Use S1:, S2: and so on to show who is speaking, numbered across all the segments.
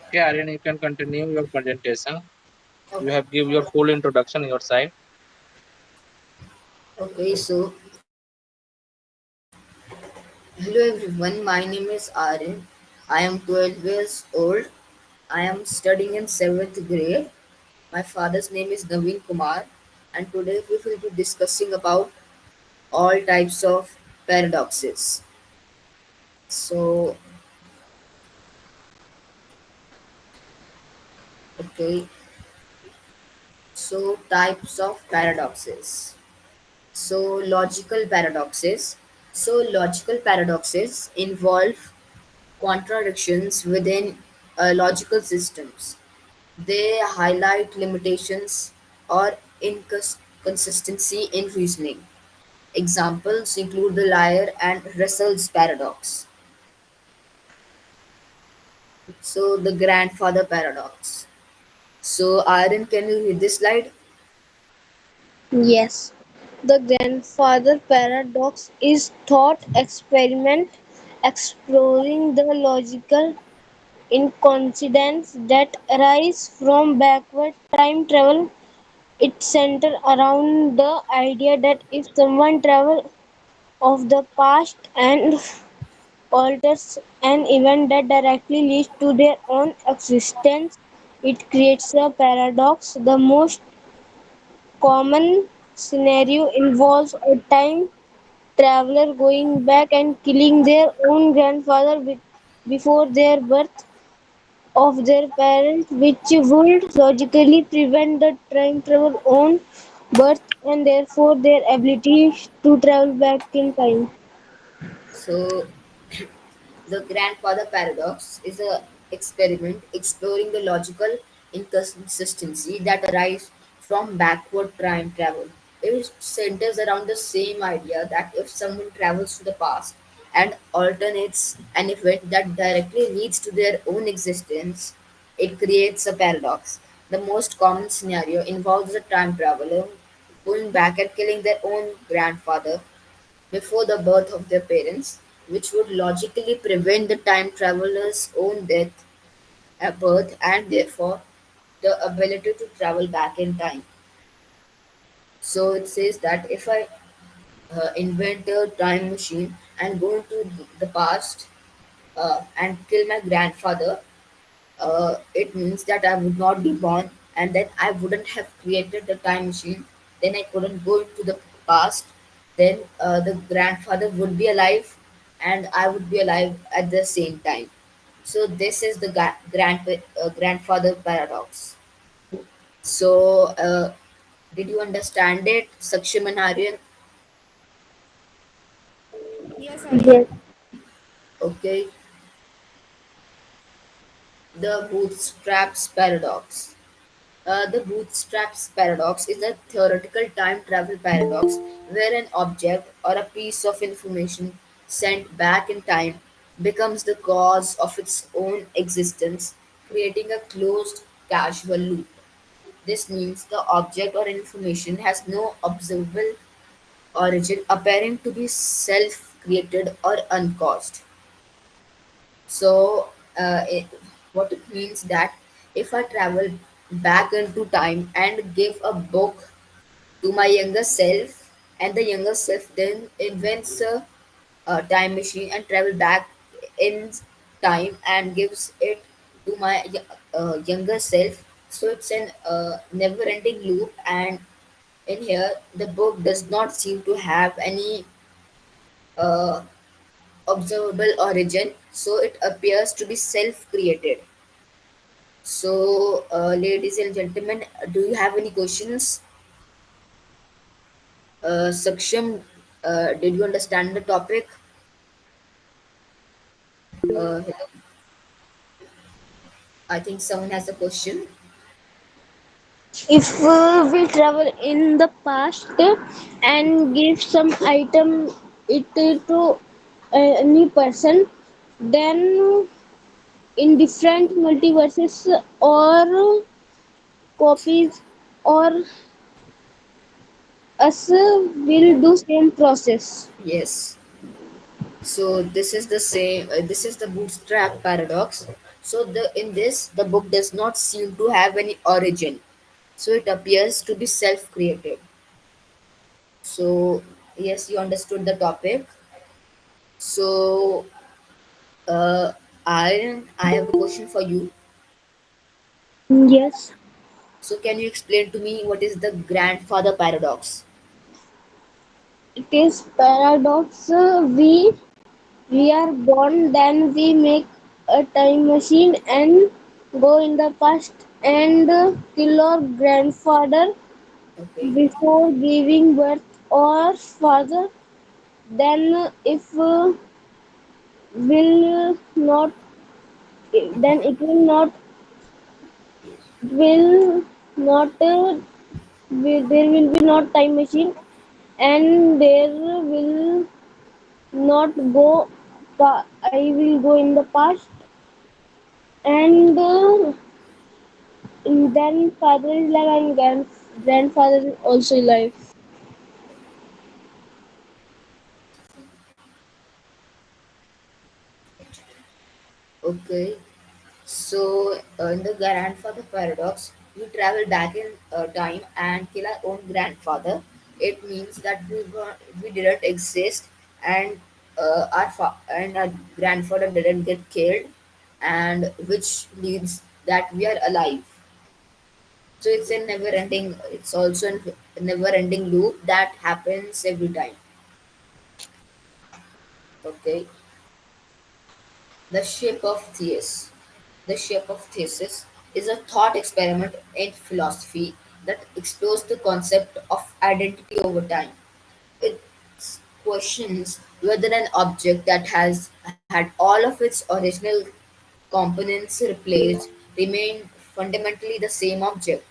S1: Okay, Aryan, you can continue your presentation. You
S2: Okay.
S1: have give your full introduction your side.
S2: Okay. So, hello everyone. My name is Aryan. I am 12 years old. I am studying in 7th grade. My father's name is Naveen Kumar, and today we will be discussing about all types of paradoxes. So, okay. So, types of paradoxes. So, logical paradoxes. So, logical paradoxes involve contradictions within logical systems. They highlight limitations or inconsistency in reasoning. Examples include the liar and Russell's paradox. So, the grandfather paradox. So, Aryan, can you read this slide?
S3: Yes, the grandfather paradox is thought experiment exploring the logical incoincidence that arise from backward time travel. It centers around the idea that if someone travels of the past and alters an event that directly leads to their own existence, it creates a paradox. The most common scenario involves a time traveler going back and killing their own grandfather before their birth of their parents, which would logically prevent the time travel own birth and therefore their ability to travel back in time.
S2: So, the grandfather paradox is a experiment exploring the logical inconsistency that arises from backward time travel. It centers around the same idea that if someone travels to the past and alternates an event that directly leads to their own existence, it creates a paradox. The most common scenario involves a time traveler going back and killing their own grandfather before the birth of their parents, which would logically prevent the time traveler's own death at birth and therefore the ability to travel back in time. So it says that if I invent a time machine and go into the past and kill my grandfather, it means that I would not be born and then I wouldn't have created the time machine. Then I couldn't go into the past. Then the grandfather would be alive and I would be alive at the same time. So this is the grandfather paradox. So did you understand it, Saksham and Aryan?
S4: Yes,
S3: Yes.
S4: Aryan.
S2: Okay, the bootstraps paradox. The bootstraps paradox is a theoretical time travel paradox where an object or a piece of information sent back in time becomes the cause of its own existence, creating a closed causal loop. This means the object or information has no observable origin apparent to be self created or uncaused. So, what it means that if I travel back into time and give a book to my younger self, and the younger self then invents a time machine and travel back in time and gives it to my younger self. So it's an never-ending loop, and in here the book does not seem to have any uh, observable origin, so it appears to be self-created. So, ladies and gentlemen, do you have any questions? Saksham, did you understand the topic? Hello. I think someone has a question.
S3: If we travel in the past and give some item it to any person, then in different multiverses or copies or us will do same process.
S2: Yes. So this is the same. This is the bootstrap paradox. So in this the book does not seem to have any origin. So it appears to be self-created. So yes, you understood the topic. So I have a question for you.
S3: Yes,
S2: So can you explain to me what is the grandfather paradox?
S3: it is paradox. We are born, then we make a time machine and go in the past and kill our grandfather
S2: Okay.
S3: before giving birth or father. Then, if will not, then will not, there will be not time machine, and there will not go. I will go in the past, and then father is alive and grandfather is also alive.
S2: Okay. So, in the grandfather paradox, we travel back in time and kill our own grandfather. It means that we didn't exist, and our grandfather didn't get killed, and which means that we are alive. So it's a never-ending. It's also a never-ending loop that happens every time. Okay. The shape of thesis. The shape of thesis is a thought experiment in philosophy that explores the concept of identity over time. It questions whether an object that has had all of its original components replaced remain fundamentally the same object.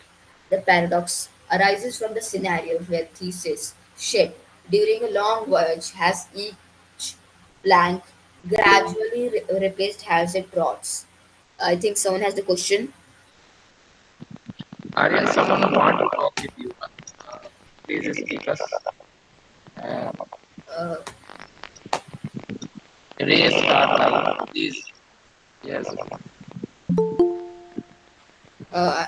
S2: The paradox arises from the scenario where Theseus' ship during a long voyage has each plank gradually replaced as it rots. I think someone has the question.
S1: Aryan, someone want to talk with you. Please speak us. Uh,
S2: Uh,
S1: Restart now, please. Yes.
S2: uh,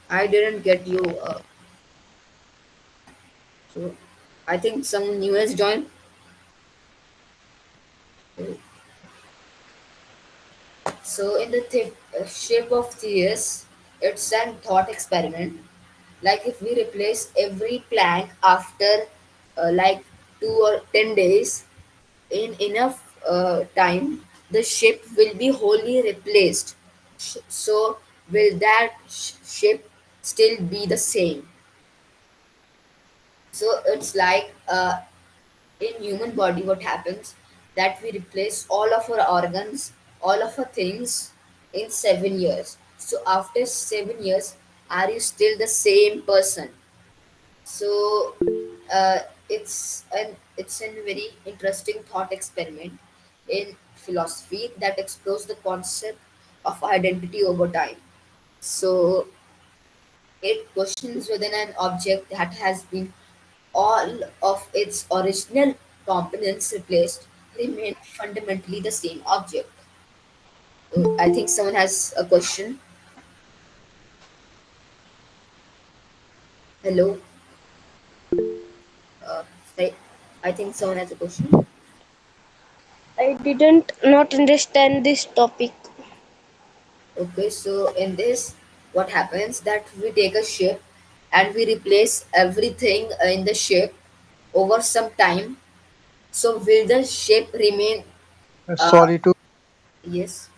S2: I didn't get you. So I think some new has joined. So in the shape of Theus, it's an thought experiment. Like if we replace every plank after like 2 or 10 days, in enough time, the ship will be wholly replaced. So will that ship still be the same? So it's like in human body what happens that we replace all of our organs, all of our things in 7 years. So after 7 years, are you still the same person? So uh, it's a very interesting thought experiment in philosophy that explores the concept of identity over time. So it questions whether an object that has been all of its original components replaced remain fundamentally the same object. I think someone has a question. Hello. Uh, I, I think someone has a question.
S3: I didn't not understand this topic.
S2: Okay, so in this, what happens that we take a ship and we replace everything in the ship over some time. So will the ship remain? Uh,
S4: Sorry to
S2: yes.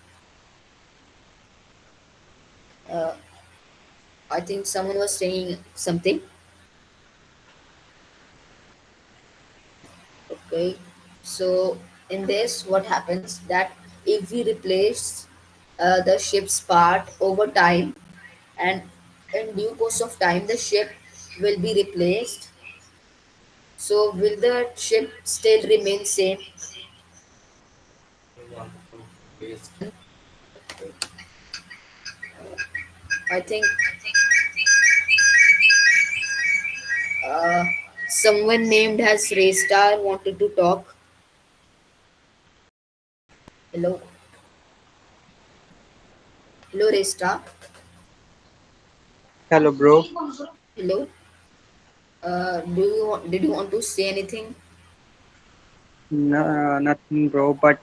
S2: Uh, I think someone was saying something. Okay, so in this, what happens that if we replace the ship's part over time, and in due course of time, the ship will be replaced. So will the ship still remain same? I think uh, someone named as Raystar wanted to talk. Hello. Hello, Resta.
S1: Hello, bro.
S2: Hello. Did you want to say anything?
S1: No, nothing, bro. But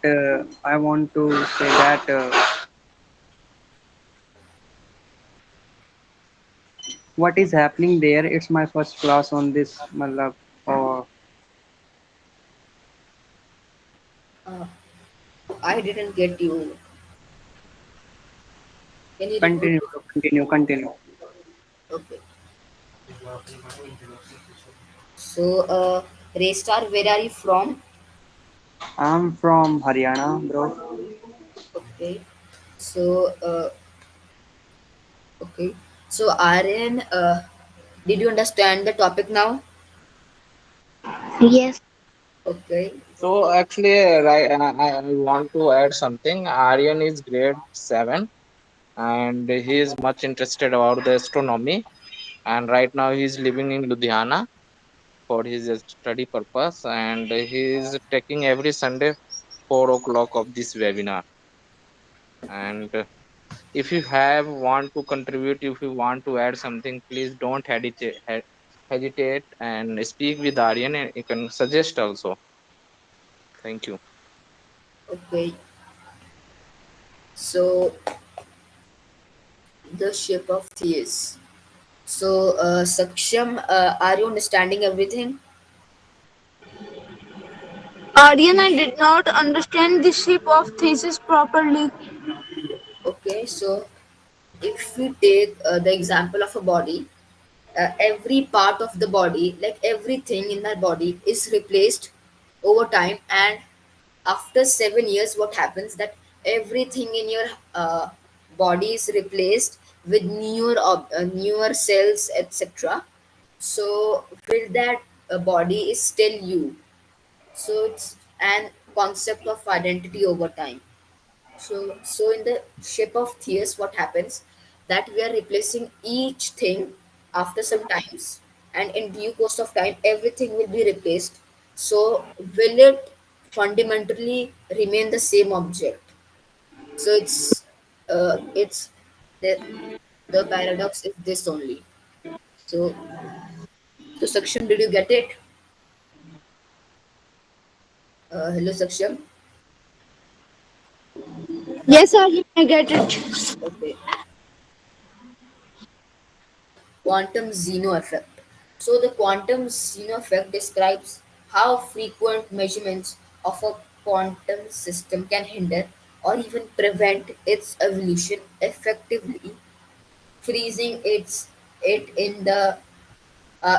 S1: I want to say that what is happening there? It's my first class on this, malab. Or
S2: Uh, I didn't get you. Can you repeat
S1: continue,
S2: it?
S1: bro. Continue.
S2: Okay. So, Restar, where are you from?
S1: I'm from Haryana, bro.
S2: Okay. So, okay. So, Aryan, did you understand the topic now?
S3: Yes.
S2: Okay.
S4: So actually, right, I want to add something. Aryan is grade 7 and he is much interested about the astronomy. And right now he is living in Ludhiana for his study purpose. And he is taking every Sunday 4 o'clock of this webinar. And if you have want to contribute, if you want to add something, please don't hesitate and speak with Aryan. And you can suggest also. Thank you.
S2: Okay. So, the shape of theists. So, Saksham, are you understanding everything?
S3: Aryan, I did not understand the shape of thesis properly.
S2: Okay. So, if we take the example of a body, every part of the body, like everything in our body, is replaced over time. And after 7 years, what happens that everything in your body is replaced with newer cells, etc. So, will that body is still you? So it's an concept of identity over time. So in the shape of theus, what happens that we are replacing each thing after some times, and in due course of time, everything will be replaced. So will it fundamentally remain the same object? So it's the the paradox is this only. So Saksham, did you get it? Hello, Saksham.
S3: Yes, Aryan, I get it.
S2: Okay. Quantum Zeno effect. So the quantum Zeno effect describes how frequent measurements of a quantum system can hinder or even prevent its evolution, effectively freezing it in the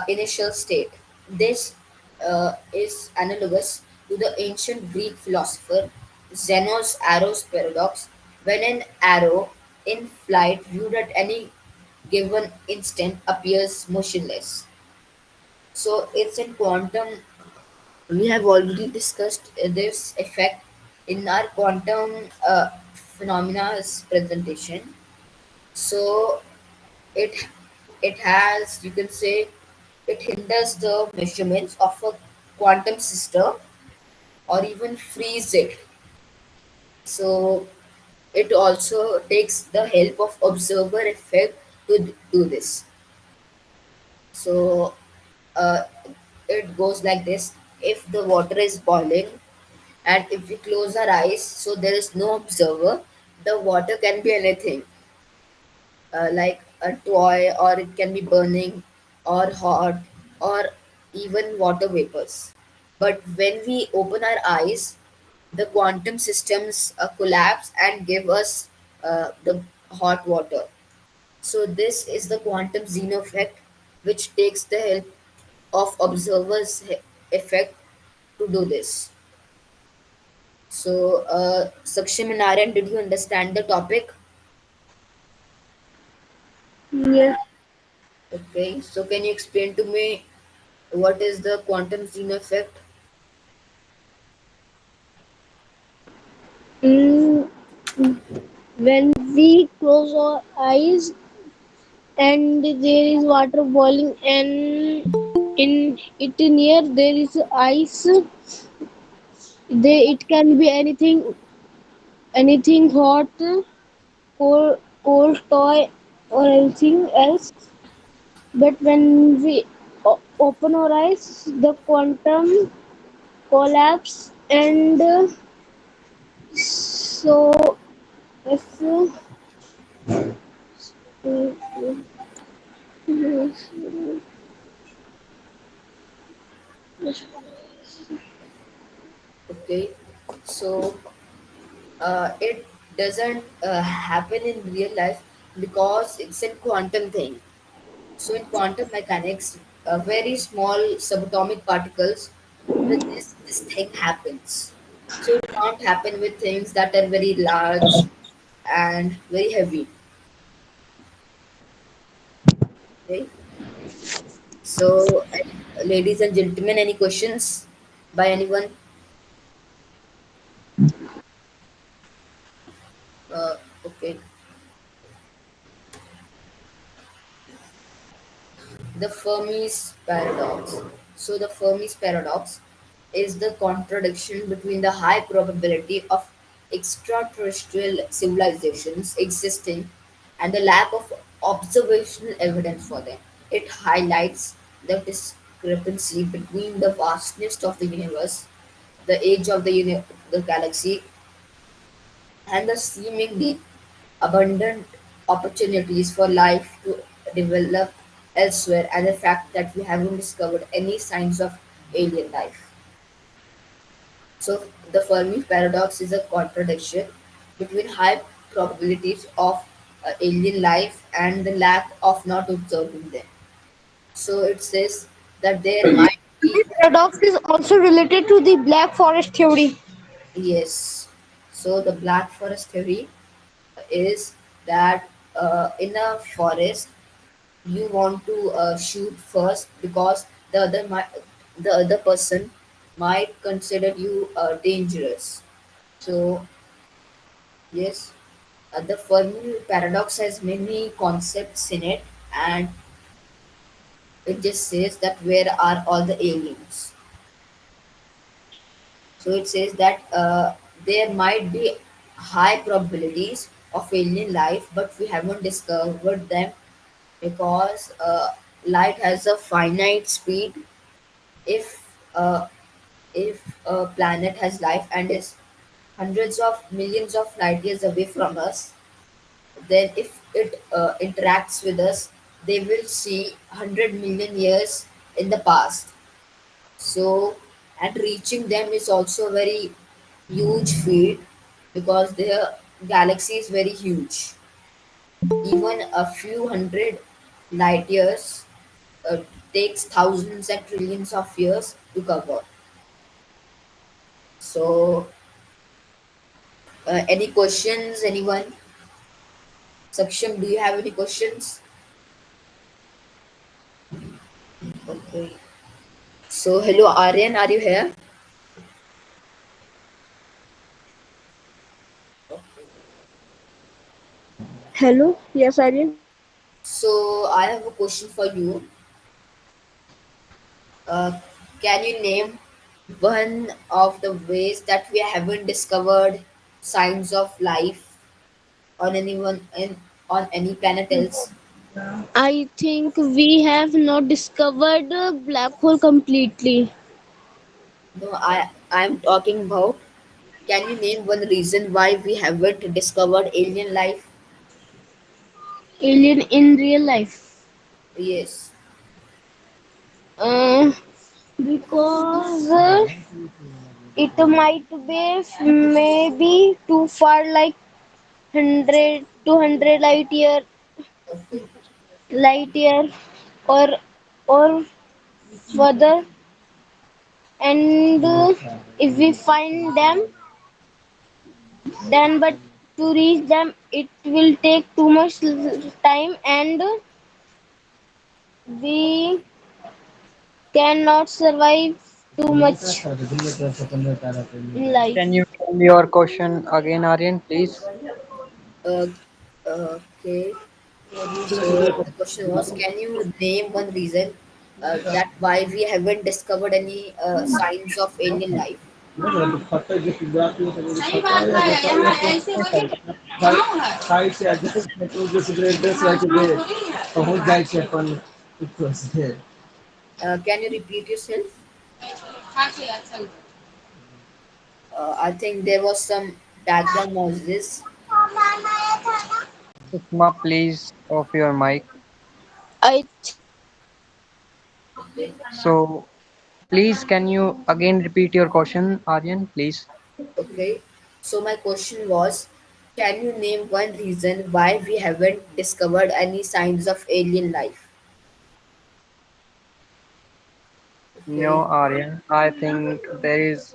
S2: initial state. This is analogous to the ancient Greek philosopher Zeno's arrow's paradox, when an arrow in flight viewed at any given instant appears motionless. So it's in quantum. We have already discussed this effect in our quantum phenomena's presentation. So it it has, you can say, it hinders the measurements of a quantum system or even freeze it. So it also takes the help of observer effect to do this. So uh, it goes like this: if the water is boiling and if we close our eyes, so there is no observer, the water can be anything, like a toy, or it can be burning or hot, or even water vapors. But when we open our eyes, the quantum systems collapse and give us the hot water. So this is the quantum Zeno effect, which takes the help of observers effect to do this. So, Sakshim and Aryan, did you understand the topic?
S3: Yes.
S2: Okay, so can you explain to me what is the quantum Zeno effect?
S3: Mm, when we close our eyes and there is water boiling and in it near there is ice, it can be anything hot, cold. old toy or anything else. But when we open our eyes, the quantum collapse, and so if
S2: Okay, so it doesn't happen in real life because it's a quantum thing. So in quantum mechanics, very small subatomic particles, with this thing happens. So it can't happen with things that are very large and very heavy. Okay. So, ladies and gentlemen, any questions by anyone? Okay. The Fermi's paradox. So, the Fermi's paradox is the contradiction between the high probability of extraterrestrial civilizations existing and the lack of observational evidence for them. It highlights the discrepancy between the vastness of the universe, the age of the galaxy, and the seemingly abundant opportunities for life to develop elsewhere, and the fact that we haven't discovered any signs of alien life. So, the Fermi paradox is a contradiction between high probabilities of alien life and the lack of not observing them. So, it says that there might be,
S3: paradox is also related to the black forest theory.
S2: yes. So, the black forest theory is that in a forest you want to shoot first because the other person might consider you dangerous. So yes, the Fermi paradox has many concepts in it, and it just says that where are all the aliens. So it says that there might be high probabilities of alien life, but we haven't discovered them because light has a finite speed. If uh, if a planet has life and is hundreds of millions of light years away from us, then if it interacts with us, they will see 100 million years in the past. So, and reaching them is also a very huge feat because their galaxy is very huge. Even a few hundred light years uh, takes thousands and trillions of years to cover. So, any questions, anyone? Saksham, do you have any questions? Okay. So, hello, Aryan, are you here? Okay.
S3: Hello, yes, Aryan.
S2: So, I have a question for you. Uh, can you name one of the ways that we haven't discovered signs of life on anyone on any planet else?
S3: I think we have not discovered a black hole completely.
S2: No, I'm talking about. Can you name one reason why we haven't discovered alien life?
S3: Alien in real life.
S2: Yes.
S3: Uh, because it might be maybe too far, like 100 200
S2: Okay.
S3: light year, or or further, and if we find them, then but to reach them it will take too much time, and we cannot survive too much in
S5: Can
S3: life.
S5: you tell your question again, Aryan, please?
S2: Uh, okay. So the question was, can you name one reason that why we haven't discovered any signs of alien life?
S6: नहीं मतलब पता है जैसे जाती है तो पता है या ऐसे हो गया साइड से एडजस्ट मतलब जैसे एड्रेस रख दे पहुंच जाए छे अपन कुछ से
S2: Can you repeat yourself? I think there was some background noises.
S5: Sukma, please off your mic.
S3: I
S5: So, please, can you again repeat your question, Aryan, please?
S2: Okay. So my question was, can you name one reason why we haven't discovered any signs of alien life?
S5: No,
S2: Okay.
S5: Aryan. I think there is,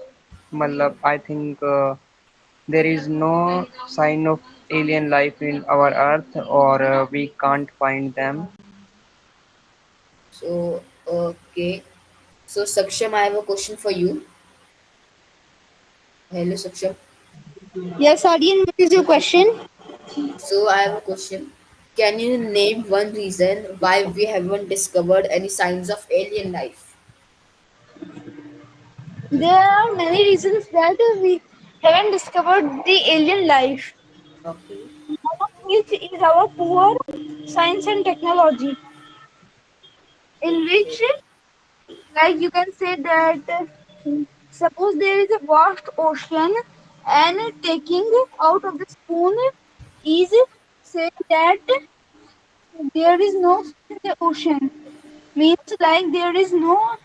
S5: I think there is no sign of alien life in our Earth, or we can't find them.
S2: So okay. So Saksham, I have a question for you. Hello, Saksham.
S3: Yes, Aryan, what is your question?
S2: So I have a question. Can you name one reason why we haven't discovered any signs of alien life?
S3: There are many reasons that we haven't discovered the alien life.
S2: Okay.
S3: One of which is our poor science and technology, in which, like, you can say that suppose there is a vast ocean, and taking out of the spoon is say that there is no fish in the ocean, means like there is no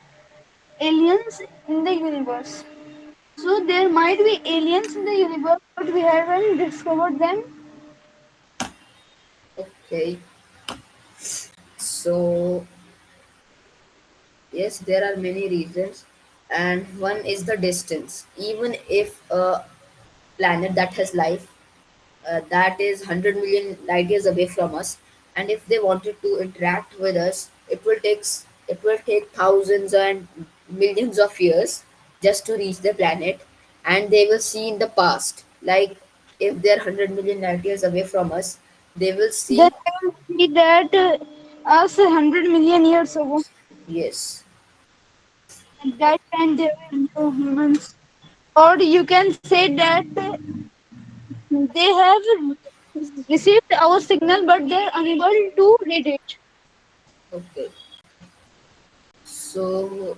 S3: aliens in the universe. So there might be aliens in the universe, but we haven't discovered them.
S2: Okay. So yes, there are many reasons, and one is the distance. Even if a planet that has life that is 100 million light years away from us, and if they wanted to interact with us, it will take thousands and millions of years just to reach the planet, and they will see in the past. Like if they're 100 million light years away from us, they will
S3: Then
S2: see.
S3: I will see that us 100 million years ago,
S2: Yes.
S3: at that time there were no humans. Or you can say that they have received our signal, but they're unable to read it.
S2: Okay. So,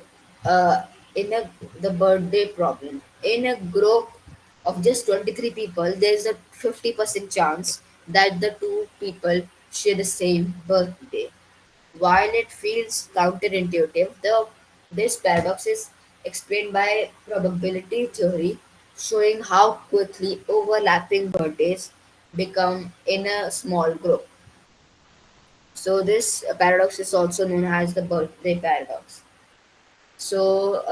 S2: in a the birthday problem, in a group of just 23 people, there's a 50% chance that the two people share the same birthday. While it feels counterintuitive, this paradox is explained by probability theory, showing how quickly overlapping birthdays become in a small group. So this paradox is also known as the birthday paradox. So,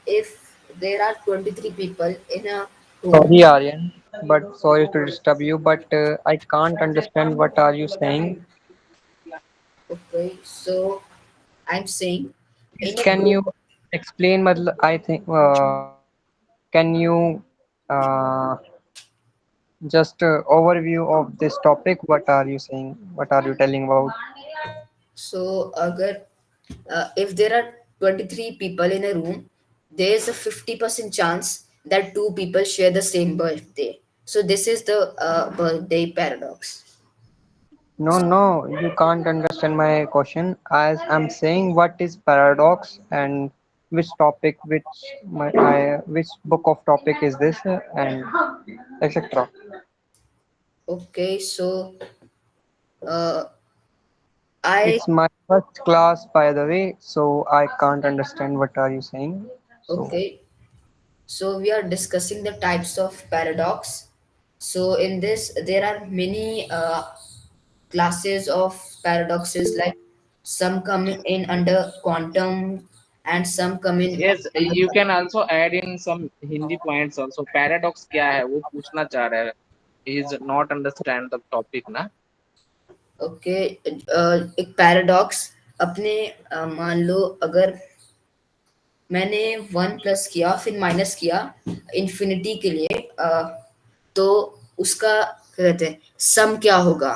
S2: if there are 23 people in a room,
S5: Sorry, Aryan, but sorry to disturb you, but I can't understand what are you saying.
S2: okay, so I'm saying
S5: Please,
S2: in a
S5: can
S2: group,
S5: you explain? I think can you just overview of this topic? What are you saying? What are you telling about?
S2: so if there are 23 people in a room, there is a 50% chance that two people share the same birthday. So, this is the birthday paradox.
S5: No, no, you can't understand my question. As I'm saying, what is paradox and which topic, which book of topic is this, and etc.
S2: Okay, so uh, I
S5: It's my first class, by the way, so I can't understand what are you saying. So,
S2: okay, so we are discussing the types of paradox. So in this, there are many classes of paradoxes. Like some come in under quantum, and some come in
S4: Yes,
S2: under.
S4: you can also add in some Hindi points also. Paradox क्या है वो पूछना चाह रहा है. He is not understand the topic ना.
S2: Okay, एक paradox अपने मान लो अगर मैंने वन प्लस किया फिर माइनस किया इन्फिनिटी के लिए, तो उसका क्या कहते हैं सम क्या होगा?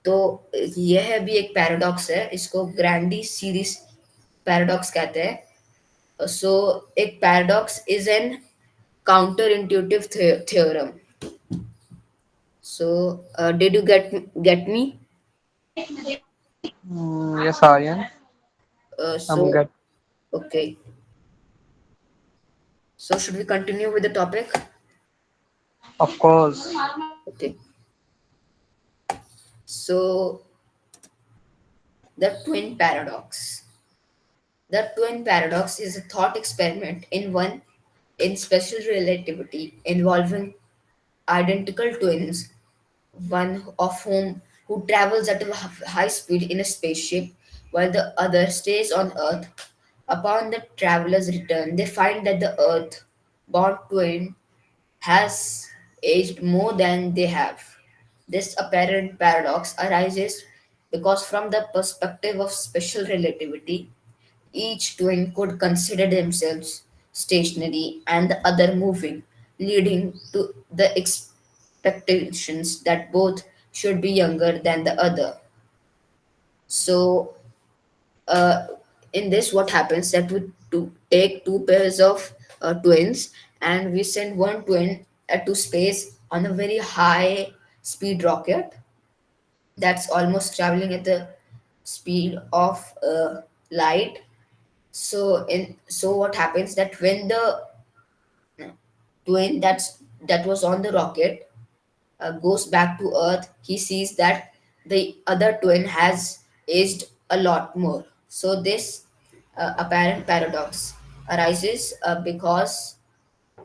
S2: तो यह भी एक पैराडॉक्स है, इसको ग्रैंडी सीरीज पैराडॉक्स कहते हैं. सो एक paradox is an counterintuitive theorem. So, did you get me?
S5: Yes, Aryan. I'm
S2: So,
S5: good.
S2: okay. So, should we continue with the topic?
S5: Of course.
S2: Okay. So, the twin paradox. The twin paradox is a thought experiment in special relativity involving identical twins, one of whom who travels at a high speed in a spaceship while the other stays on Earth. Upon the traveler's return, they find that the Earth born twin has aged more than they have. This apparent paradox arises because, from the perspective of special relativity, each twin could consider themselves stationary and the other moving, leading to the expectations that both should be younger than the other. So, uh, in this, what happens that we take two pairs of twins and we send one twin to space on a very high speed rocket that's almost traveling at the speed of light. So what happens that when the twin that was on the rocket goes back to Earth, he sees that the other twin has aged a lot more. So this apparent paradox arises because,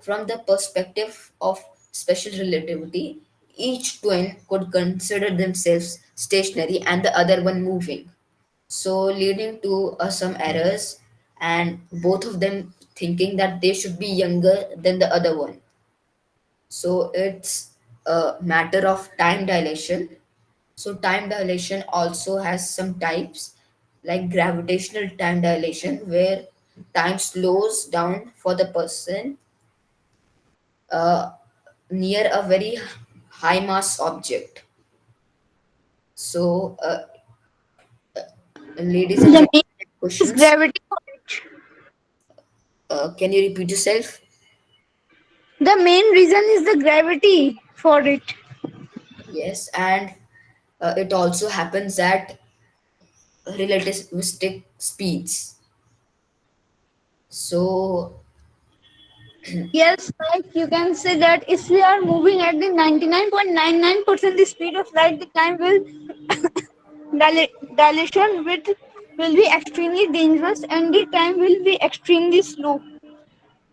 S2: from the perspective of special relativity, each twin could consider themselves stationary and the other one moving, so leading to some errors, and both of them thinking that they should be younger than the other one. So it's a matter of time dilation. So time dilation also has some types, like gravitational time dilation, where time slows down for the person uh, near a very high mass object. So, ladies and
S3: The
S2: gentlemen,
S3: main is
S2: questions.
S3: gravity.
S2: Can you repeat yourself?
S3: The main reason is the gravity for it.
S2: Yes, and it also happens at relativistic speeds. So,
S3: Yes, like you can say that if we are moving at the 99.99% the speed of light, the time will dilation with will be extremely dangerous and the time will be extremely slow.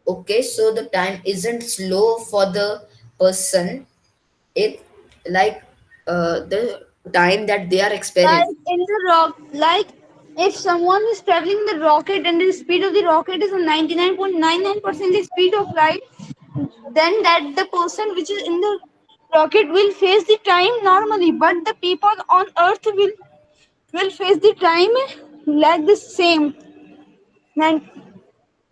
S2: okay, so the time isn't slow for the person. It like the time that they are
S3: Like
S2: experiencing.
S3: in the rock, like if someone is traveling the rocket and the speed of the rocket is 99.99% the speed of light, then that the person which is in the rocket will face the time normally, but the people on earth will face the time like the same. And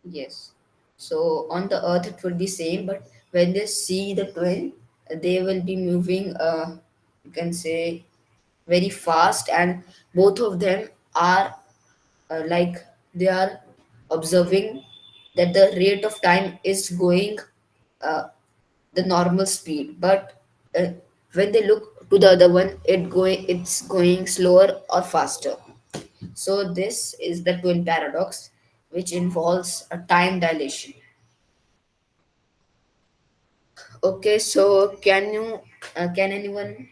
S2: Yes. So on the earth it will be same, but when they see the twin, they will be moving you can say very fast, and both of them are like they are observing that the rate of time is going uh, the normal speed, but uh, when they look to the other one, it's going slower or faster. So this is the twin paradox, which involves a time dilation. Okay, so can anyone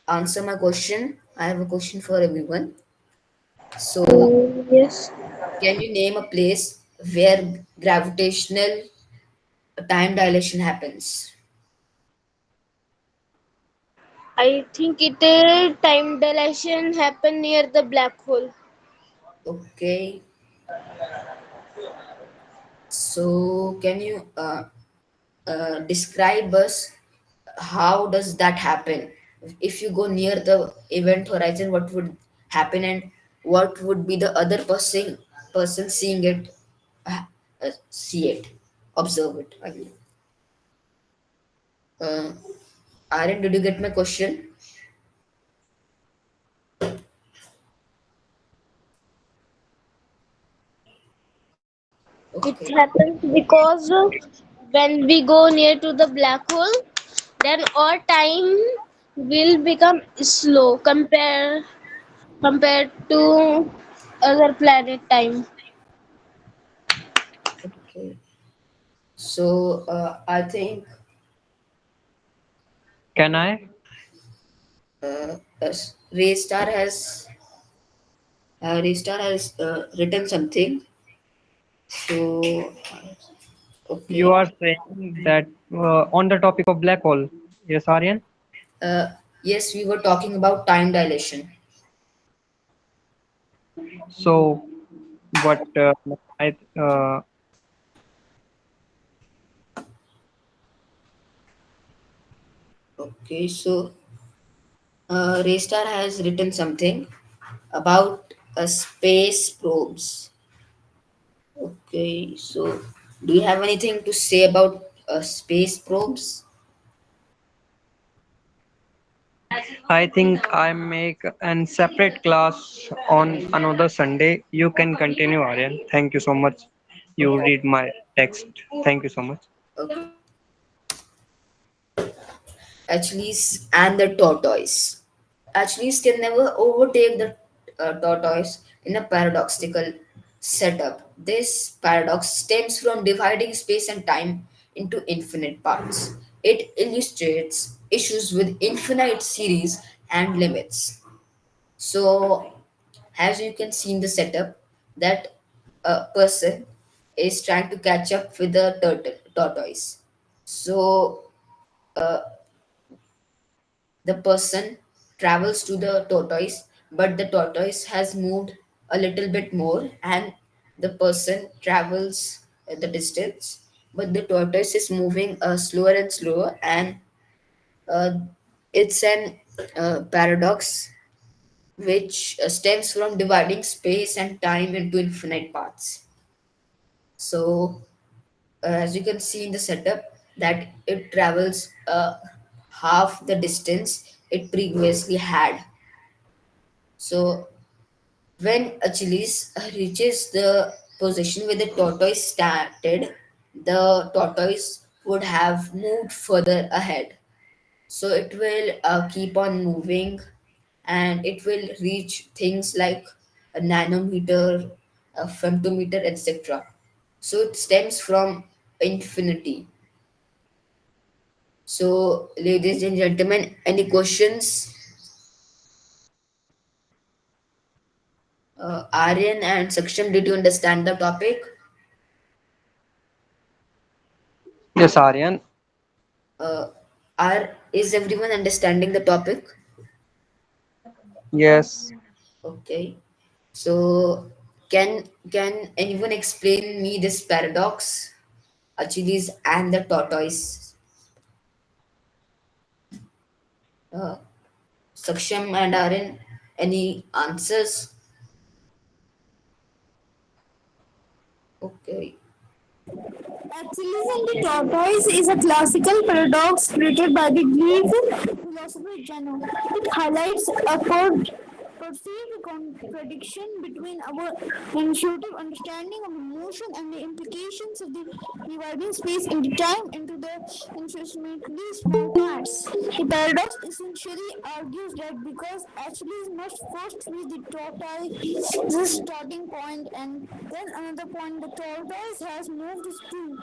S2: answer my question? I have a question for everyone. So,
S3: yes,
S2: can you name a place where gravitational time dilation happens?
S3: I think it time dilation happen near the black hole.
S2: Okay, so can you describe us how does that happen? If you go near the event horizon, what would happen, and what would be the other person seeing it, uh, see it, observe it? I mean, uh, Aryan, did you get my question?
S3: It
S2: Okay.
S3: happens because when we go near to the black hole, then our time will become slow compared to other planet time.
S2: Okay. So I think
S5: Can I?
S2: Raystar has written something. So
S5: You
S2: okay.
S5: are saying that on the topic of black hole. Yes, Aryan.
S2: Uh, yes, we were talking about time dilation.
S5: So, what I
S2: Okay, so Raystar has written something about space probes. Okay, so do you have anything to say about space probes?
S5: I think I make an separate class on another Sunday. You can continue, Aryan. Thank you so much. You
S2: Okay,
S5: read my text. Thank you so much.
S2: okay. Achilles and the tortoise. Achilles can never overtake the tortoise in a paradoxical setup. This paradox stems from dividing space and time into infinite parts. It illustrates issues with infinite series and limits. So, as you can see in the setup, that a person is trying to catch up with the tortoise. So, uh, the person travels to the tortoise, but the tortoise has moved a little bit more, and the person travels the distance, but the tortoise is moving slower and slower, and uh, it's an paradox which stems from dividing space and time into infinite parts. So, as you can see in the setup, that it travels half the distance it previously had. So, when Achilles reaches the position where the tortoise started, the tortoise would have moved further ahead. So, it will keep on moving, and it will reach things like a nanometer, a femtometer, etc. So, it stems from infinity. So, ladies and gentlemen, any questions? Aryan and Saksham, did you understand the topic?
S5: Yes, Aryan.
S2: Uh, is everyone understanding the topic?
S5: Yes.
S2: Okay. So, can anyone explain me this paradox, Achilles and the tortoise? Uh, Saksham and Aryan, any answers? Okay.
S7: Achilles and the tortoise is a classical paradox created by the Greek philosopher Zeno. It highlights a perceived contradiction between our intuitive understanding of motion and the implications of the dividing space into time into the infinitesimally small parts. The paradox essentially argues that because Achilles must first reach the tortoise's starting point and then another point the tortoise has moved to,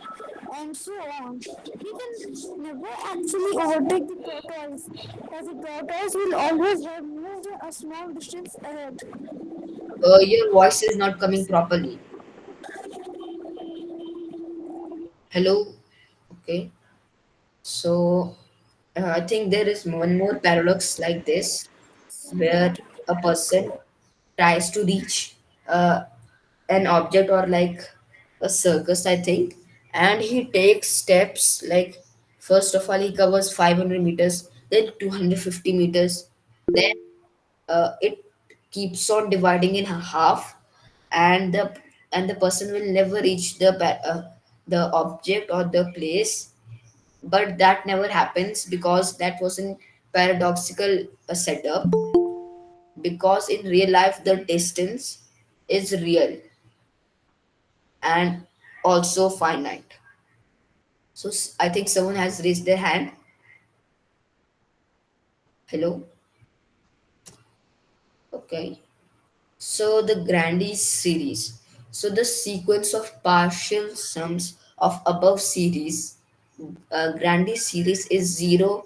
S7: and so on. He can never actually overtake the tortoise, as the tortoise will always have moved a small distance ahead.
S2: Your voice is not coming properly. Hello. Okay. So, I think there is one more paradox like this, where a person tries to reach uh, an object or like a circus, I think, and he takes steps like first of all he covers 500 meters, then 250 meters, then it keeps on dividing in half, and the person will never reach the object or the place, but that never happens because that was an paradoxical setup, because in real life the distance is real and also finite. So I think someone has raised their hand. Hello. Okay. So the grandie series. So the sequence of partial sums of above series, grandie series is 0,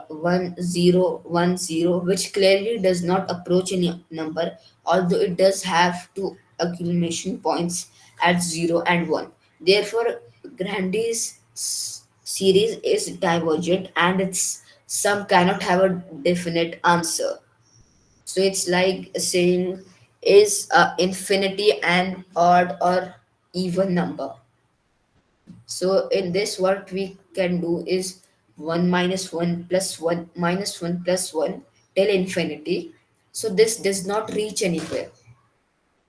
S2: 1 0 1 0, which clearly does not approach any number, although it does have two accumulation points at 0 and 1. Therefore, grandie's series is divergent and its sum cannot have a definite answer. So it's like saying, is infinity an odd or even number? So in this, what we can do is 1 minus 1 plus 1 minus 1 plus 1 till infinity. So this does not reach anywhere.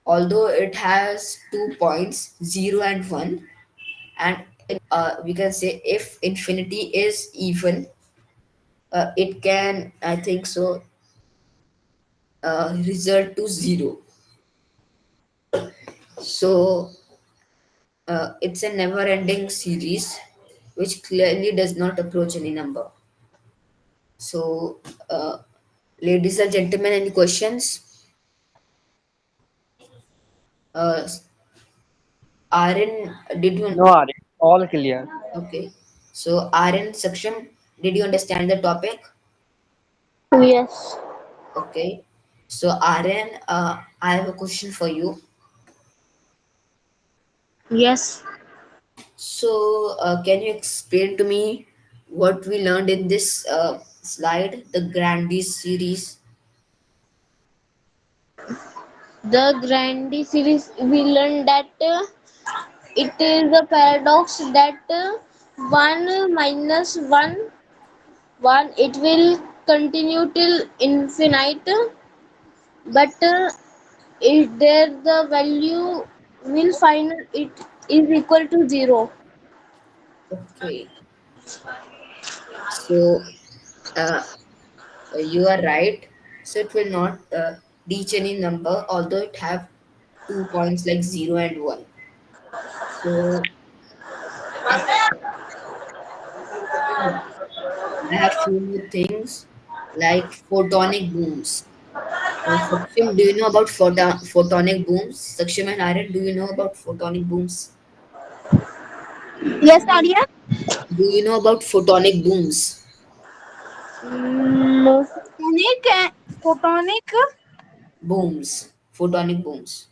S2: Although it has 2 points, 0 and 1. And we can say if infinity is even, it can, I think so, result to 0. So it's a never ending series which clearly does not approach any number. So, uh, ladies and gentlemen, any questions? Uh, Aryan, did you?
S5: No, Aryan, all clear.
S2: Okay. So, Aryan, Saksham, did you understand the topic?
S3: Yes.
S2: Okay. So, Aryan, I have a question for you.
S3: Yes.
S2: So, can you explain to me what we learned in this slide, the grandie series?
S3: The grandie series, we learned that it is a paradox that 1 minus 1, 1, it will continue till infinite, but if there the value will find it is equal to 0.
S2: Okay. So, uh, you are right. So it will not reach any number, although it have 2 points like 0 and 1. So I have few more things like photonic booms. Saksham, do you know about photonic booms? Saksham and Aryan, do you know about photonic booms?
S7: Yes, Arya.
S2: Do you know about photonic booms?
S3: No.
S7: Photonic.
S2: Photonic booms.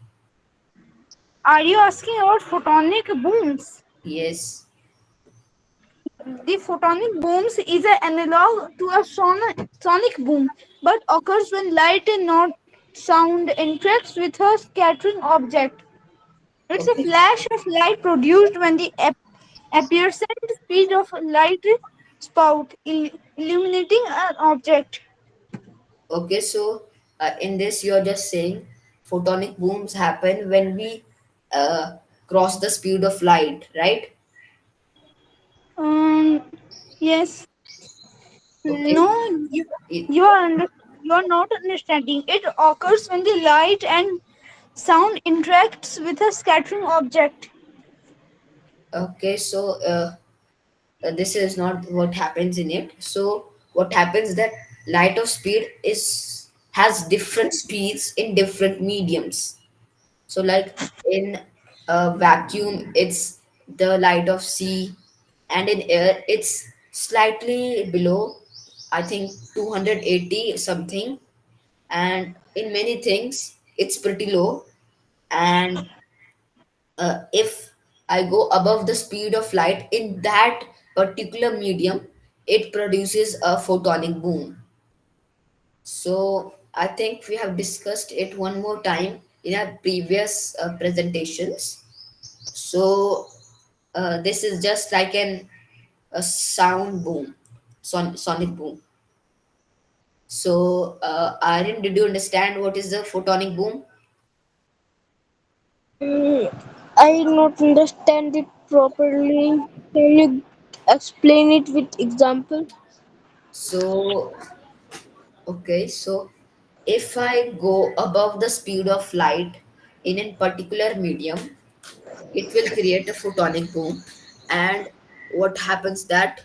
S7: Are you asking about photonic booms?
S2: Yes.
S7: The photonic booms is an analog to a sonic boom, but occurs when light and not sound interacts with a scattering object. It's a
S2: Okay.
S7: flash of light produced when the appearance speed of light spout illuminating an object.
S2: Okay, so in this, you're just saying photonic booms happen when we uh, cross the speed of light, right?
S7: Um, yes.
S2: Okay.
S7: No, you,
S2: It,
S7: you are under, you are not understanding. It occurs when the light and sound interacts with a scattering object.
S2: okay, so this is not what happens in it. So what happens that light of speed is has different speeds in different mediums. So like in a vacuum, it's the light of C, and in air, it's slightly below, I think 280 something, and in many things, it's pretty low. And if I go above the speed of light in that particular medium, it produces a photonic boom. So I think we have discussed it one more time in our previous presentations. So this is just like a sound boom, sonic boom. So Aryan, did you understand what is the photonic boom?
S3: Mm, I not understand it properly. Can you explain it with example?
S2: So okay, so if I go above the speed of light in a particular medium, it will create a photonic boom. And what happens that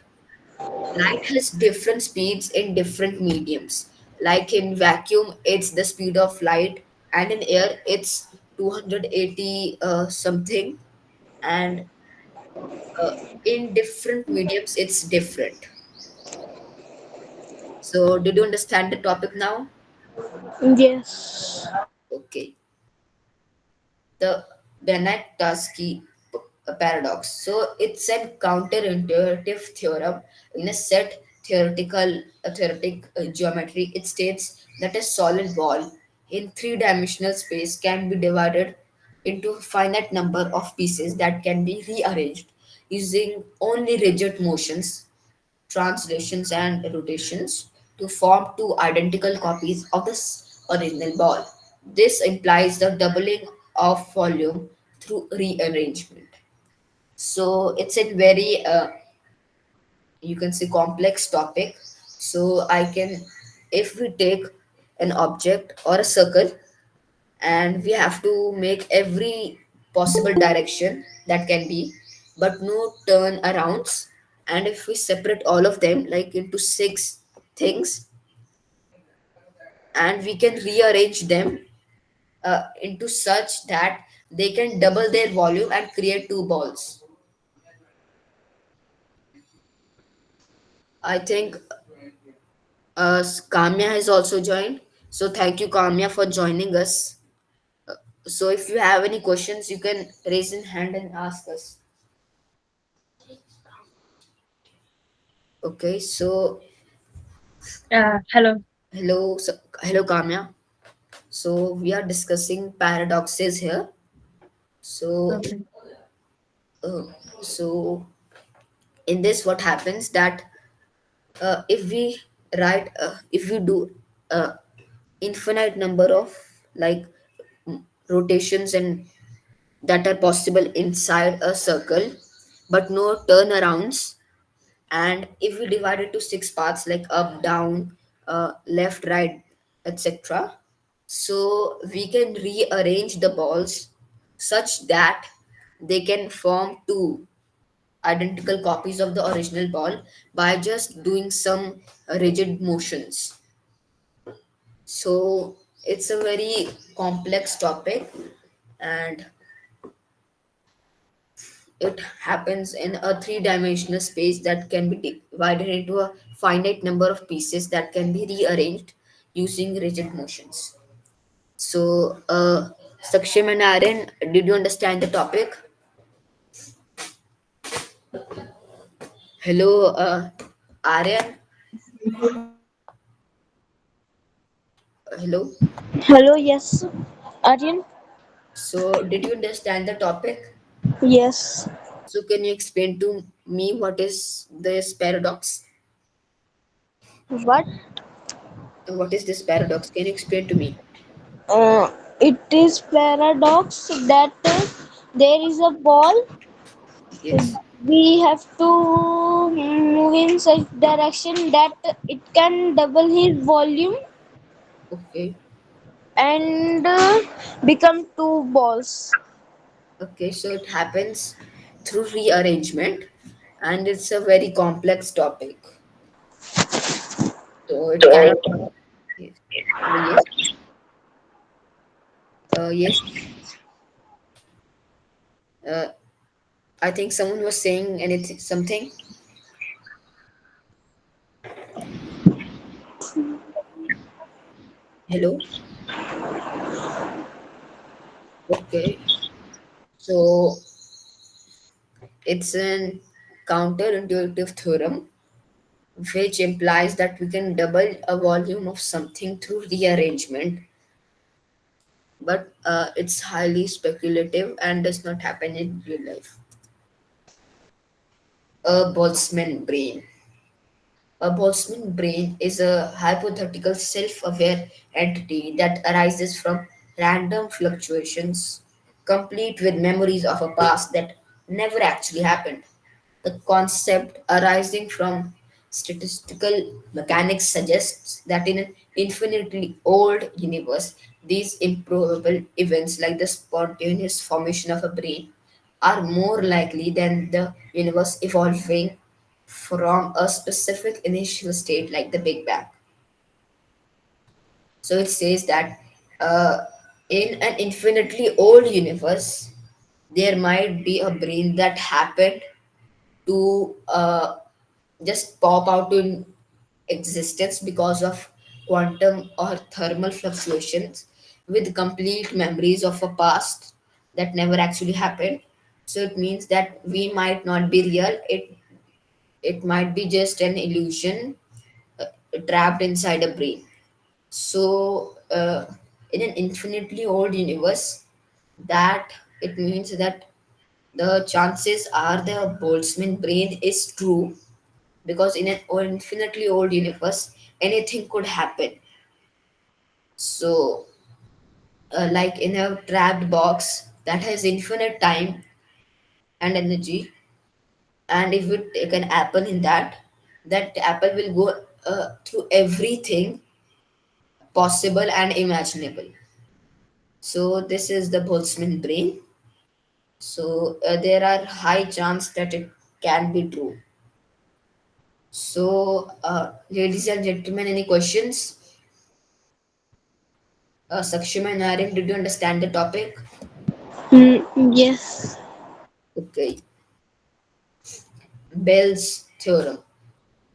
S2: light has different speeds in different mediums. Like in vacuum, it's the speed of light, and in air, it's 280 something, and uh, in different mediums, it's different. So, did you understand the topic now?
S3: Yes.
S2: Okay. The Banach-Tarski paradox. So it's a counterintuitive theorem in a set theoretic geometry. It states that a solid ball in three-dimensional space can be divided into a finite number of pieces that can be rearranged using only rigid motions, translations, and rotations to form two identical copies of the original ball. This implies the doubling of volume through rearrangement. So it's a very, you can say, complex topic. So I can, if we take an object or a circle and we have to make every possible direction that can be, but no turn arounds. And if we separate all of them like into six things, and we can rearrange them into such that they can double their volume and create two balls. I think Kamya has also joined. So thank you, Kamya, for joining us. So if you have any questions, you can raise in hand and ask us. Okay, so
S8: Hello.
S2: hello, hello, Kamya. So we are discussing paradoxes here. So,
S8: Okay.
S2: uh, so in this, what happens that if we if we do infinite number of like rotations and that are possible inside a circle, but no turnarounds, and if we divide it to six parts like up, down, left, right, etc., so we can rearrange the balls such that they can form two identical copies of the original ball by just doing some rigid motions. So it's a very complex topic, and it happens in a three-dimensional space that can be divided into a finite number of pieces that can be rearranged using rigid motions. So, Sakshim and Aryan, did you understand the topic? Hello, Aryan. Hello.
S3: Hello, yes. Aryan?
S2: So, did you understand the topic?
S3: Yes.
S2: So, can you explain to me what is this paradox?
S3: What?
S2: What is this paradox? Can you explain to me?
S3: It is paradox that there is a ball.
S2: Yes.
S3: We have to move in such direction that it can double his volume
S2: Okay.
S3: and become two balls.
S2: Okay. So, it happens through rearrangement, and it's a very complex topic. So, it cannot. Yes. Yes. Yes. Uh, I think someone was saying anything, something. Hello. Okay. So, it's an counterintuitive theorem which implies that we can double a volume of something through rearrangement, but it's highly speculative and does not happen in real life. A Boltzmann brain. A Boltzmann brain is a hypothetical self aware entity that arises from random fluctuations, complete with memories of a past that never actually happened. The concept arising from statistical mechanics suggests that in an infinitely old universe, these improbable events like the spontaneous formation of a brain are more likely than the universe evolving from a specific initial state like the Big Bang. So it says that uh, in an infinitely old universe, there might be a brain that happened to just pop out in existence because of quantum or thermal fluctuations with complete memories of a past that never actually happened. So it means that we might not be real. It might be just an illusion trapped inside a brain. So in an infinitely old universe, that it means that the chances are the Boltzmann brain is true, because in an infinitely old universe anything could happen. So like in a trapped box that has infinite time and energy, and if we take an apple in that, that apple will go through everything possible and imaginable. So this is the Boltzmann brain. So there are high chance that it can be true. So ladies and gentlemen, any questions? Sakshima and Aryan, did you understand the topic?
S3: Yes.
S2: Okay. Bell's theorem.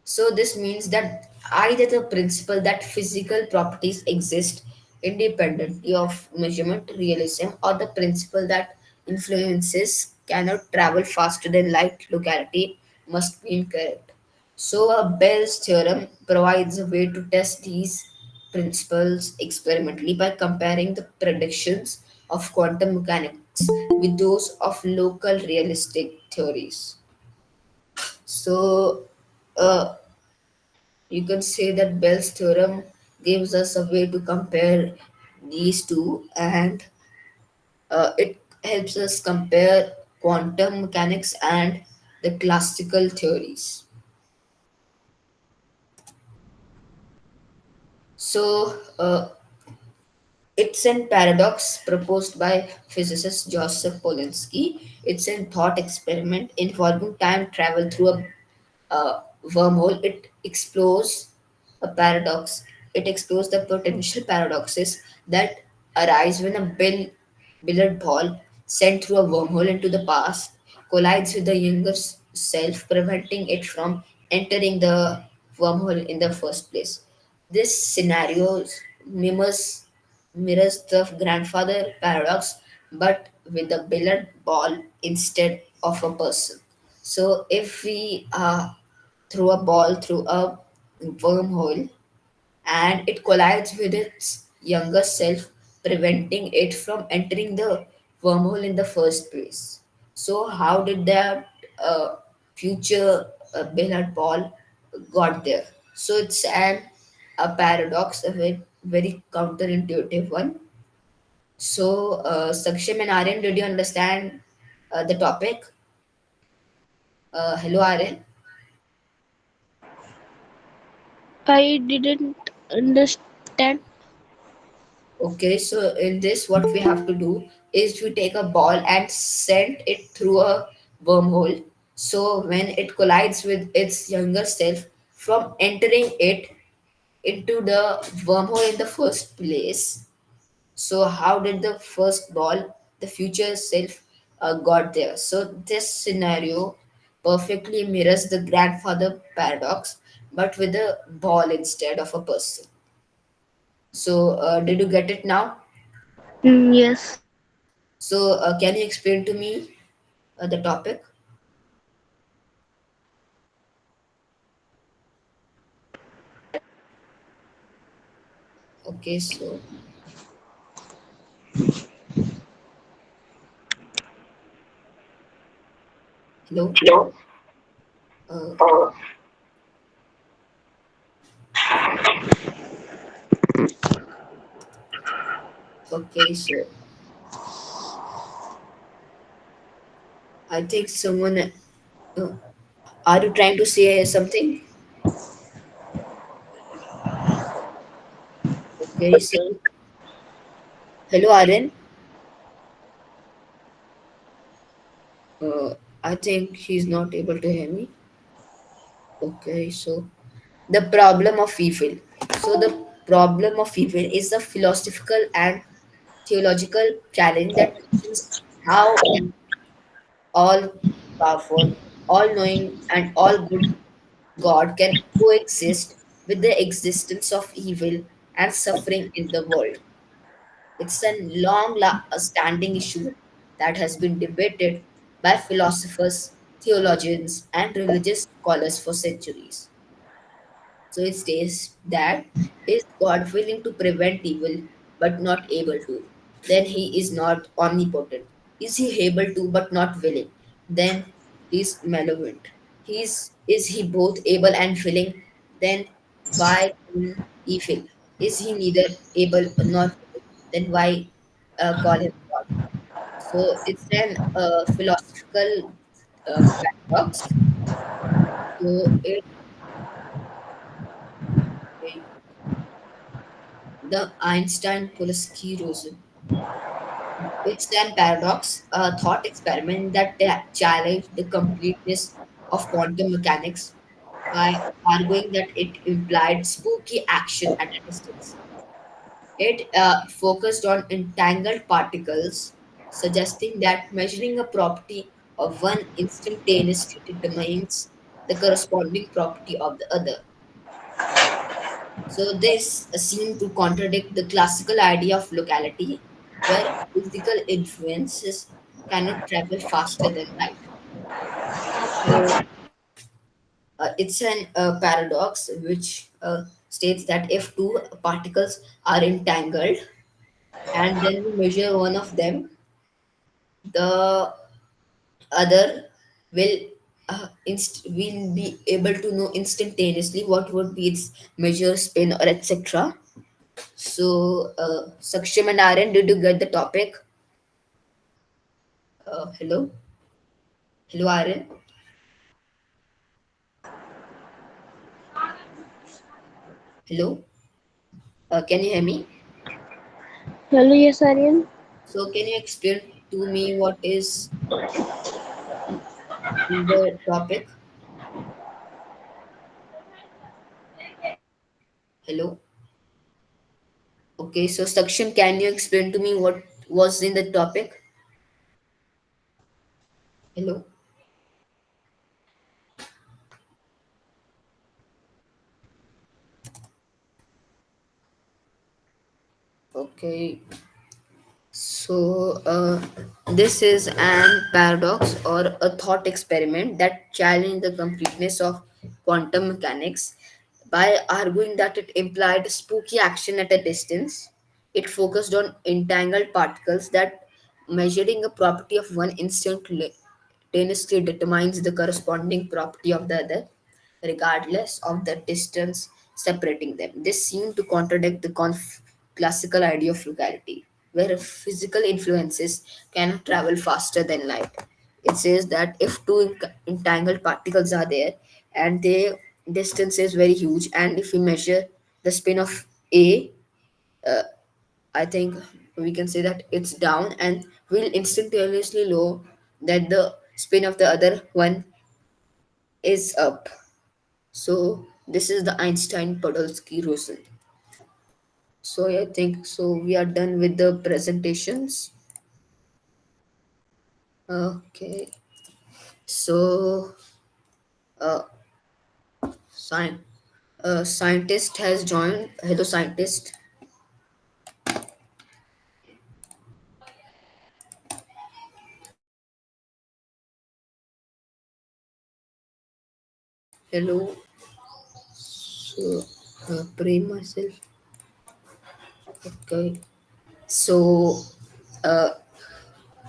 S2: So this means that either the principle that physical properties exist independently of measurement realism, or the principle that influences cannot travel faster than light locality must be incorrect. So a Bell's theorem provides a way to test these principles experimentally by comparing the predictions of quantum mechanics with those of local realistic theories. So uh, you can say that Bell's theorem gives us a way to compare these two, and it helps us compare quantum mechanics and the classical theories. So it's a paradox proposed by physicist Joseph Polinsky. It's a thought experiment involving time travel through a wormhole. It explores a paradox. It explores the potential paradoxes that arise when a billiard ball sent through a wormhole into the past collides with the younger self, preventing it from entering the wormhole in the first place. This scenario mirrors the grandfather paradox, but with a billiard ball instead of a person. So if we throw a ball through a wormhole and it collides with its younger self, preventing it from entering the wormhole in the first place. So, how did that future billiard ball got there? So, it's a paradox, a very counterintuitive one. So, Saksham and Aryan, did you understand the topic? Hello, Aryan.
S3: I didn't understand.
S2: Okay, so in this, what we have to do is we take a ball and send it through a wormhole. So when it collides with its younger self, from entering it into the wormhole in the first place. So how did the first ball, the future self, got there? So this scenario perfectly mirrors the grandfather paradox, but with a ball instead of a person. So did you get it now?
S3: Yes.
S2: So, can you explain to me the topic? Okay, so hello. Uh, okay, so I think someone. Uh, are you trying to say something? Okay, so hello, Aryan. I think he's not able to hear me. Okay, so the problem of evil. So the problem of evil is a philosophical and theological challenge that questions how an all powerful, all knowing, and all good God can coexist with the existence of evil and suffering in the world. It's a standing issue that has been debated by philosophers, theologians, and religious scholars for centuries. So it states that is God willing to prevent evil but not able to? Then he is not omnipotent. Is he able to but not willing? Then he is malevolent. Is he both able and willing? Then why evil? Is he neither able or not willing? Then why call him God? So it's an philosophical paradox. So the Einstein-Polsky-Rosen. It's an paradox, a thought experiment that challenged the completeness of quantum mechanics by arguing that it implied spooky action at a distance. It focused on entangled particles, suggesting that measuring a property of one instantaneously determines the corresponding property of the other. So this seemed to contradict the classical idea of locality, where physical influences cannot travel faster than light. So it's an paradox which states that if two particles are entangled and then we measure one of them, the other will will be able to know instantaneously what would be its measure, spin, or etc. So, Saksham and Aryan, did you get the topic? Hello? Hello, Aryan? Hello? Can you hear me?
S3: Hello, yes, Aryan.
S2: So, can you explain to me what is the topic? Hello? Okay, so Saksham, can you explain to me what was in the topic? Hello? Okay, so this is an paradox or a thought experiment that challenged the completeness of quantum mechanics by arguing that it implied spooky action at a distance. It focused on entangled particles that measuring a property of one instantaneously determines the corresponding property of the other, regardless of the distance separating them. This seemed to contradict the classical idea of locality, where physical influences cannot travel faster than light. It says that if two entangled particles are there and their distance is very huge, and if we measure the spin of A, uh, I think we can say that it's down, and we'll instantaneously know that the spin of the other one is up. So this is the Einstein Podolsky Rosen. So I think so. We are done with the presentations. Okay. So uh, sci- scientist has joined. Hello, scientist. Hello. So pray myself. Okay. So uh,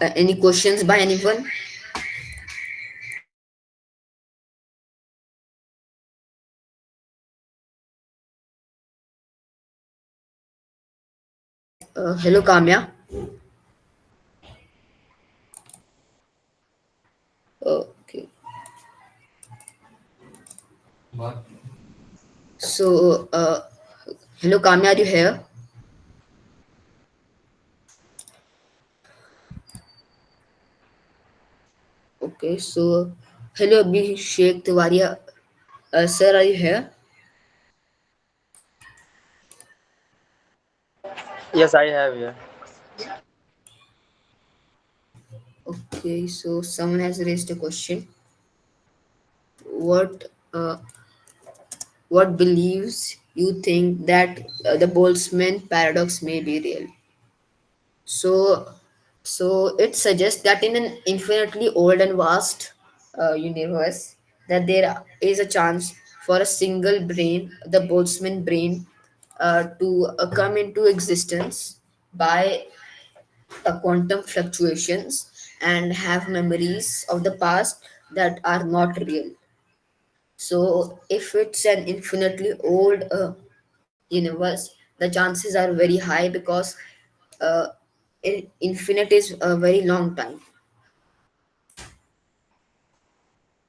S2: any questions by anyone? Hello, Kamya. Okay. So hello, Kamya. Are you here? Okay, so hello Abhishek Tiwari. Sir, are you here?
S9: Yes, I have here.
S2: Okay, so someone has raised a question. What what believes you think that the Boltzmann paradox may be real? So, so it suggests that in an infinitely old and vast universe, that there is a chance for a single brain, the Boltzmann brain, to come into existence by quantum fluctuations and have memories of the past that are not real. So, if it's an infinitely old universe, the chances are very high because uh, infinite is a very long time.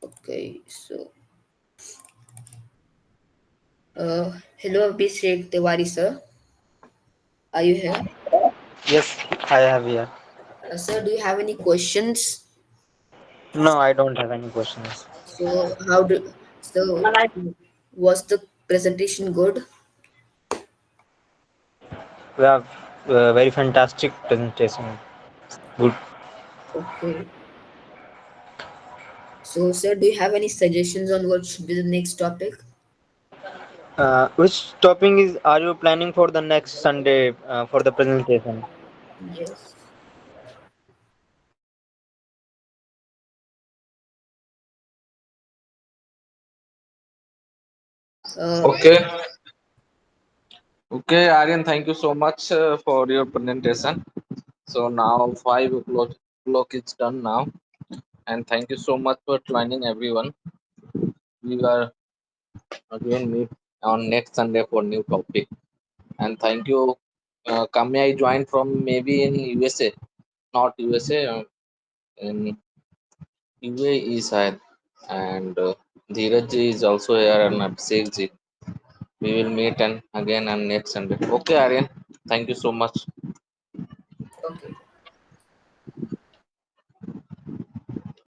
S2: Okay, so hello Abhishek Tiwari sir, are you here?
S9: Yes, I have here.
S2: Sir, do you have any questions?
S9: No, I don't have any questions.
S2: So so was the presentation good?
S9: We have very fantastic presentation. Good.
S2: Okay. So sir, do you have any suggestions on what should be the next topic?
S9: Which topic is are you planning for the next Sunday for the presentation?
S2: Yes. Uh,
S4: Okay. Okay, Aryan, thank you so much for your presentation. So now 5 o'clock is done now, and thank you so much for joining everyone. We are again meet on next Sunday for new topic. And thank you, Kami. I joined from maybe in USA, not USA, in UAE side, and Dheeraj ji is also here and Abhishek ji. We will meet and again on next Sunday. Okay, Aryan. Thank you so much.